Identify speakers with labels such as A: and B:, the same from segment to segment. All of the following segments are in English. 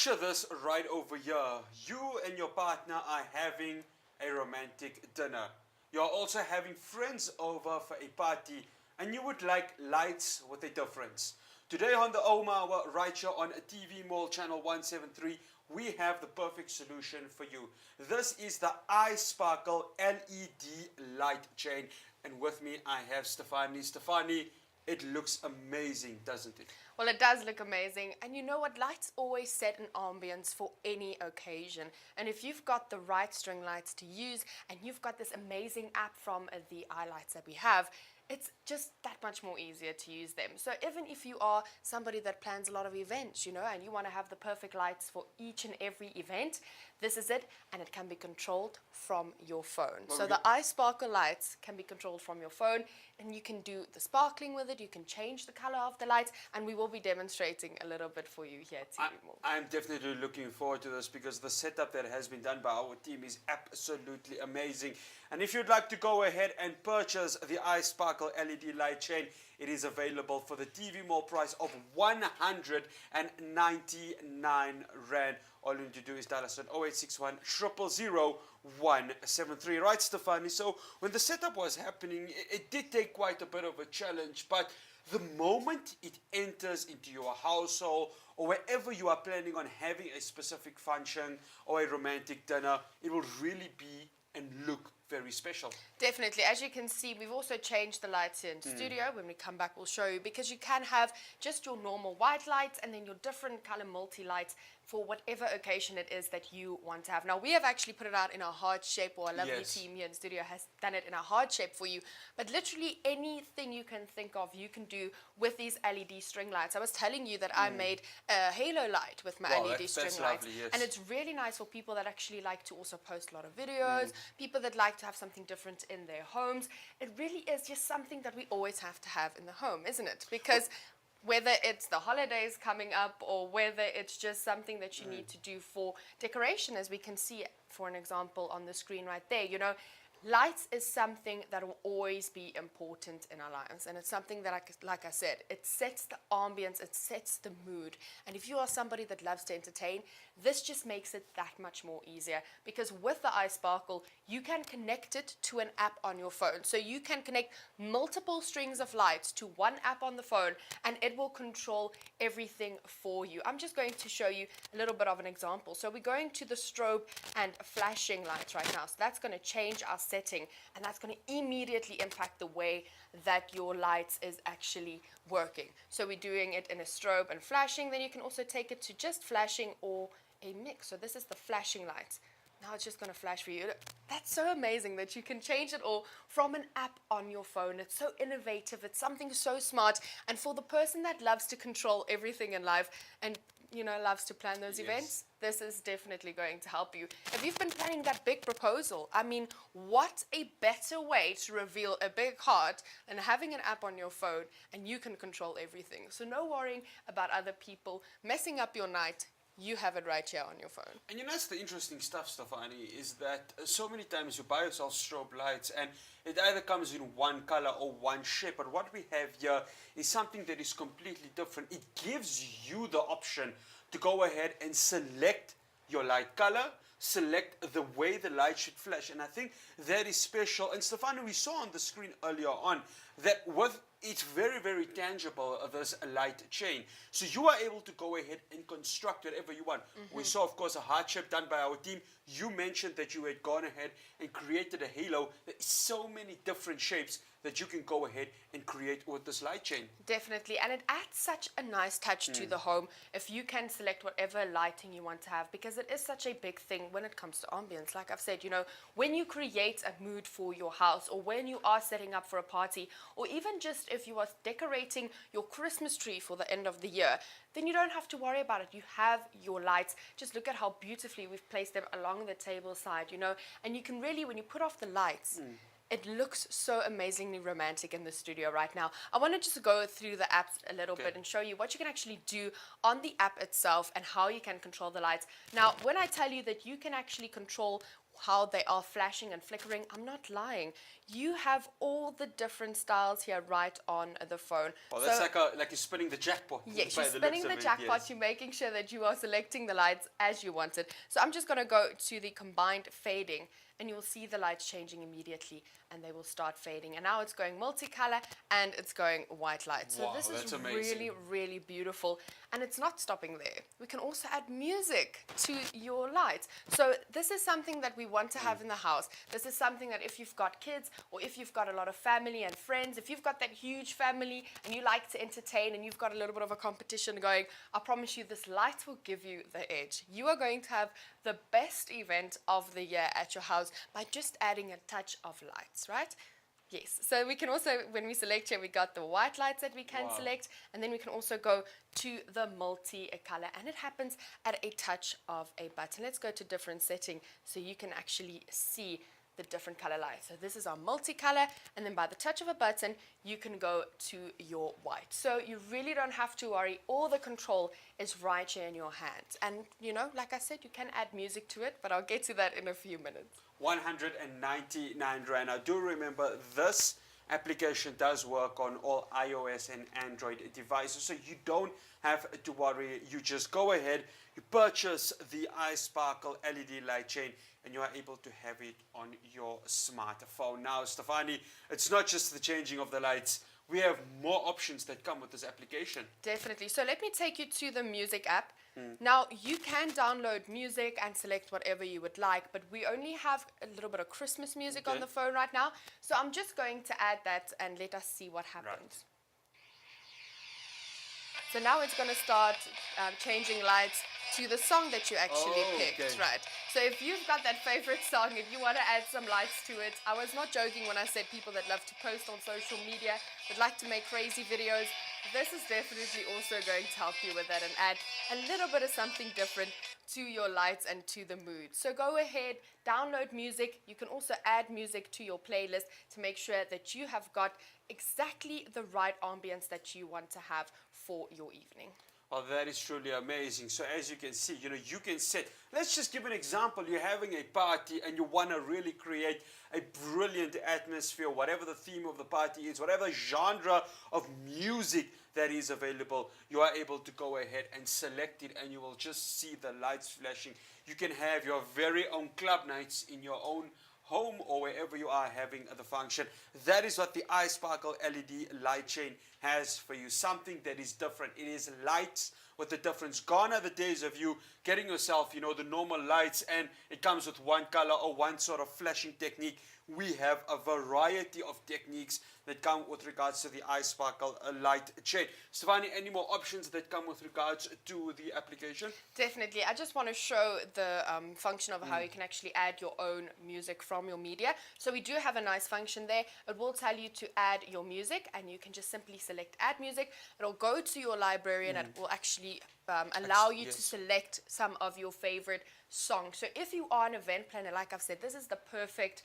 A: Picture this right over here. You and your partner are having a romantic dinner. You're also having friends over for a party and you would like lights with a difference. Today on the Home Hour, right here on TV Mall Channel 173, we have the perfect solution for you. This is the iSparkle LED Lightchain. And with me I have Stefanie. Stefanie, it looks amazing, doesn't it?
B: Well, it does look amazing. And you know what? Lights always set an ambience for any occasion. And if you've got the right string lights to use and you've got this amazing app from the iLights that we have, it's just that much more easier to use them. So even if you are somebody that plans a lot of events, you know, and you want to have the perfect lights for each and every event, this is it, and it can be controlled from your phone. So the iSparkle lights can be controlled from your phone, and you can do the sparkling with it, you can change the color of the lights, and we will be demonstrating a little bit for you here at TV Mall.
A: I'm definitely looking forward to this because the setup that has been done by our team is absolutely amazing. And if you'd like to go ahead and purchase the iSparkle LED Lightchain, it is available for the TV Mall price of 199 Rand. All you need to do is dial us on 0861 000 173. Right, Stefanie? So when the setup was happening, it did take quite a bit of a challenge, but the moment it enters into your household or wherever you are planning on having a specific function or a romantic dinner, it will really be and look very special.
B: Definitely. As you can see, we've also changed the lights here in studio. When we come back, we'll show you, because you can have just your normal white lights and then your different color multi-lights for whatever occasion it is that you want to have. Now, we have actually put it out in a heart shape, or a lovely team here in studio has done it in a heart shape for you. But literally anything you can think of, you can do with these LED string lights. I was telling you that I made a halo light with my LED string lights.
A: Lovely, yes.
B: And it's really nice for people that actually like to also post a lot of videos, people that like to have something different in their homes. It really is just something that we always have to have in the home, isn't it? Because whether it's the holidays coming up or whether it's just something that you need to do for decoration, as we can see for an example on the screen right there, you know, lights is something that will always be important in our lives, and it's something that, like I said, it sets the ambience, it sets the mood. And if you are somebody that loves to entertain, this just makes it that much more easier, because with the iSparkle, you can connect it to an app on your phone. So you can connect multiple strings of lights to one app on the phone, and it will control everything for you. I'm just going to show you a little bit of an example. So we're going to the strobe and flashing lights right now. So that's going to change our setting, and that's going to immediately impact the way that your lights is actually working. So we're doing it in a strobe and flashing. Then you can also take it to just flashing or a mix. So this is the flashing lights. Now it's just going to flash for you. That's so amazing that you can change it all from an app on your phone. It's so innovative. It's something so smart. And for the person that loves to control everything in life and, you know, loves to plan those events, this is definitely going to help you. If you've been planning that big proposal, I mean, what a better way to reveal a big heart than having an app on your phone and you can control everything. So no worrying about other people messing up your night. You have it right here on your phone.
A: And you know, that's the interesting stuff, Stefanie, is that so many times you buy yourself strobe lights and it either comes in one color or one shape. But what we have here is something that is completely different. It gives you the option to go ahead and select your light color, select the way the light should flash. And I think that is special. And Stefanie, we saw on the screen earlier on that with it's very, very tangible, this light chain. So you are able to go ahead and construct whatever you want. We saw, of course, a heart shape done by our team. You mentioned that you had gone ahead and created a halo. There is so many different shapes that you can go ahead and create with this light chain.
B: Definitely, and it adds such a nice touch to the home if you can select whatever lighting you want to have, because it is such a big thing when it comes to ambience. Like I've said, you know, when you create a mood for your house, or when you are setting up for a party, or even just if you are decorating your Christmas tree for the end of the year, then you don't have to worry about it. You have your lights. Just look at how beautifully we've placed them along the table side, you know, and you can really, when you put off the lights, it looks so amazingly romantic in the studio right now. I want to just go through the apps a little bit and show you what you can actually do on the app itself and how you can control the lights. Now, when I tell you that you can actually control how they are flashing and flickering, I'm not lying. You have all the different styles here right on the phone.
A: Well, that's like you're spinning the jackpot.
B: Yes,
A: by
B: you're
A: the
B: spinning
A: looks
B: the
A: of it,
B: jackpot,
A: yes.
B: you're making sure that you are selecting the lights as you want it. So I'm just going to go to the combined fading, and you will see the lights changing immediately, and they will start fading. And now it's going multicolor, and it's going white light. So
A: Wow,
B: this
A: that's
B: is
A: amazing.
B: really, really beautiful. And it's not stopping there. We can also add music to your lights. So this is something that we want to have in the house. This is something that if you've got kids, or if you've got a lot of family and friends, if you've got that huge family and you like to entertain and you've got a little bit of a competition going, I promise you this light will give you the edge. You are going to have the best event of the year at your house by just adding a touch of lights, right? Yes, so we can also, when we select here, we got the white lights that we can select, and then we can also go to the multi-color, and it happens at a touch of a button. Let's go to different setting so you can actually see the different color lights. So this is our multicolor, and then by the touch of a button, you can go to your white. So you really don't have to worry. All the control is right here in your hands. And you know, like I said, you can add music to it, but I'll get to that in a few minutes.
A: 199 Rand. Now do remember this application does work on all iOS and Android devices, so you don't have to worry. You just go ahead, you purchase the iSparkle LED Lightchain, and you are able to have it on your smartphone. Now, Stefanie, it's not just the changing of the lights. We have more options that come with this application.
B: Definitely. So let me take you to the music app. Now, you can download music and select whatever you would like, but we only have a little bit of Christmas music on the phone right now. So I'm just going to add that and let us see what happens. So now it's going to start changing lights to the song that you actually picked, right? So if you've got that favorite song, if you want to add some lights to it, I was not joking when I said people that love to post on social media, would like to make crazy videos, this is definitely also going to help you with that and add a little bit of something different to your lights and to the mood. So go ahead, download music. You can also add music to your playlist to make sure that you have got exactly the right ambience that you want to have for your evening.
A: Well, that is truly amazing. So as you can see, you can set, let's just give an example. You're having a party and you want to really create a brilliant atmosphere, whatever the theme of the party is, whatever genre of music that is available, you are able to go ahead and select it, and you will just see the lights flashing. You can have your very own club nights in your own home or wherever you are having the function. That is what the iSparkle LED Lightchain has for you. Something that is different. It is lights with a difference. Gone are the days of you getting yourself, the normal lights and it comes with one color or one sort of flashing technique. We have a variety of techniques that come with regards to the iSparkle Lightchain. Stefanie, any more options that come with regards to the application?
B: Definitely. I just want to show the function of how you can actually add your own music from your media. So we do have a nice function there. It will tell you to add your music, and you can just simply select add music. It'll go to your library and it will actually allow you to select some of your favorite songs. So if you are an event planner, like I've said, this is the perfect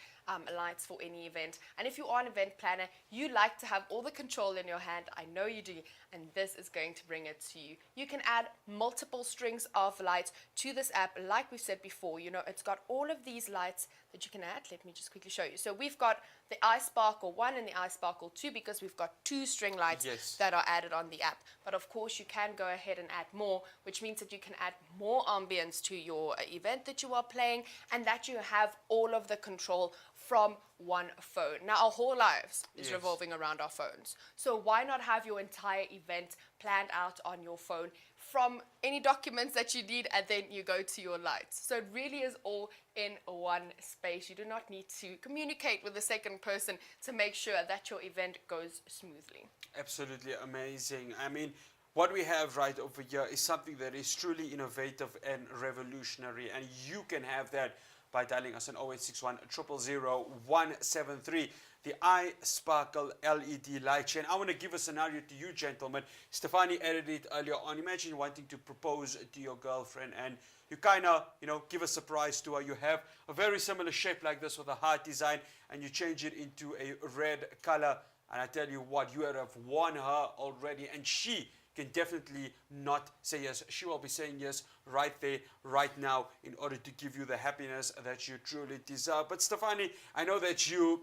B: lights for any event. And if you are an event planner, you like to have all the control in your hand. I know you do, and this is going to bring it to you. You can add multiple strings of lights to this app. Like we said before, it's got all of these lights that you can add. Let me just quickly show you. So we've got the iSparkle 1 and the iSparkle 2 because we've got 2 string lights that are added on the app. But of course, you can go ahead and add more, which means that you can add more ambience to your event that you are playing, and that you have all of the control from one phone. Now, our whole lives is revolving around our phones. So why not have your entire event planned out on your phone from any documents that you need, and then you go to your lights. So it really is all in one space. You do not need to communicate with the second person to make sure that your event goes smoothly.
A: Absolutely amazing. I mean, what we have right over here is something that is truly innovative and revolutionary, and you can have that by dialing us on 0861 000 173. The iSparkle LED Lightchain. I want to give a scenario to you, gentlemen. Stefanie edited it earlier on. Imagine wanting to propose to your girlfriend, and you kind of, give a surprise to her. You have a very similar shape like this with a heart design, and you change it into a red color. And I tell you what, you have won her already, and she can definitely not say yes. She will be saying yes right there, right now, in order to give you the happiness that you truly deserve. But Stefanie, I know that you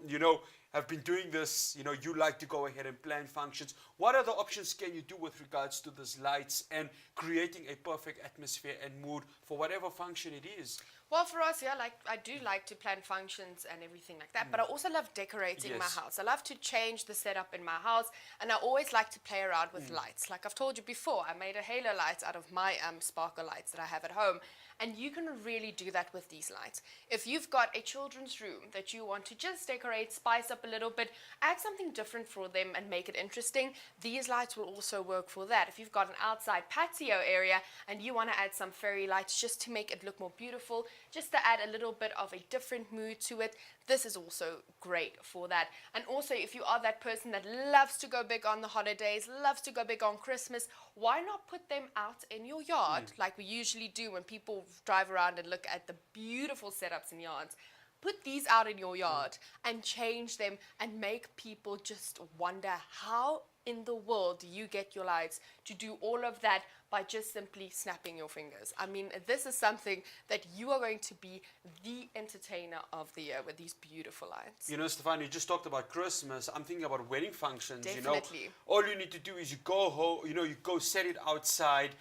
A: have been doing this, you like to go ahead and plan functions. What other options can you do with regards to these lights and creating a perfect atmosphere and mood for whatever function it is?
B: Well, for us, yeah, like I do like to plan functions and everything like that, but I also love decorating my
A: Yes.
B: house. I love to change the setup in my house, and I always like to play around with lights. Like I've told you before, I made a halo light out of my sparkle lights that I have at home, and you can really do that with these lights. If you've got a children's room that you want to just decorate, spice up a little bit, add something different for them and make it interesting, these lights will also work for that. If you've got an outside patio area and you want to add some fairy lights just to make it look more beautiful, just to add a little bit of a different mood to it, this is also great for that. And also, if you are that person that loves to go big on the holidays, loves to go big on Christmas, why not put them out in your yard like we usually do when people drive around and look at the beautiful setups in yards? Put these out in your yard and change them and make people just wonder, how in the world do you get your lights to do all of that by just simply snapping your fingers? I mean, this is something that you are going to be the entertainer of the year with these beautiful lights.
A: Stefan, you just talked about Christmas. I'm thinking about wedding functions.
B: Definitely.
A: All you need to do is you go home, you go set it outside,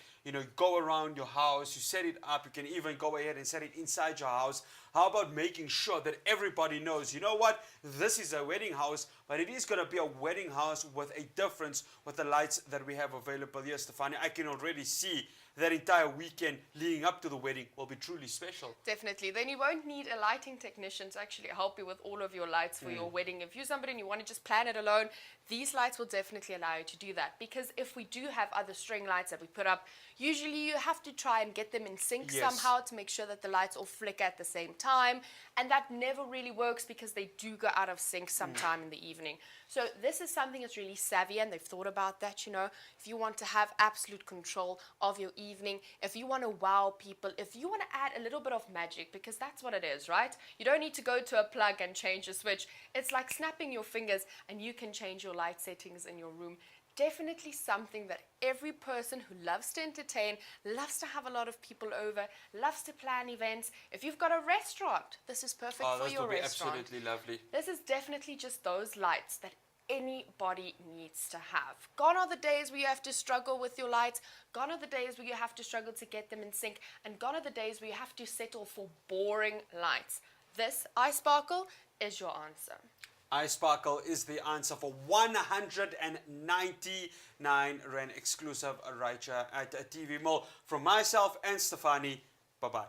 A: go around your house, you set it up. You can even go ahead and set it inside your house. How about making sure that everybody knows, this is a wedding house, but it is going to be a wedding house with a difference with the lights that we have available here, Stefania. I can already see that entire weekend leading up to the wedding will be truly special.
B: Definitely. Then you won't need a lighting technician to actually help you with all of your lights for your wedding. If you're somebody and you want to just plan it alone, these lights will definitely allow you to do that. Because if we do have other string lights that we put up, usually you have to try and get them in sync somehow to make sure that the lights all flicker at the same time. And that never really works because they do go out of sync sometime in the evening. So this is something that's really savvy, and they've thought about that, If you want to have absolute control of your evening, if you want to wow people, if you want to add a little bit of magic, because that's what it is, right? You don't need to go to a plug and change a switch. It's like snapping your fingers and you can change your light settings in your room. Definitely something that every person who loves to entertain, loves to have a lot of people over, loves to plan events. If you've got a restaurant, this is perfect for your restaurant.
A: This will be absolutely lovely.
B: This is definitely just those lights that anybody needs to have. Gone are the days where you have to struggle with your lights. Gone are the days where you have to struggle to get them in sync. And gone are the days where you have to settle for boring lights. This iSparkle is your answer.
A: iSparkle is the answer for 199 Rand exclusive right here at TV Mall. From myself and Stefanie, bye-bye.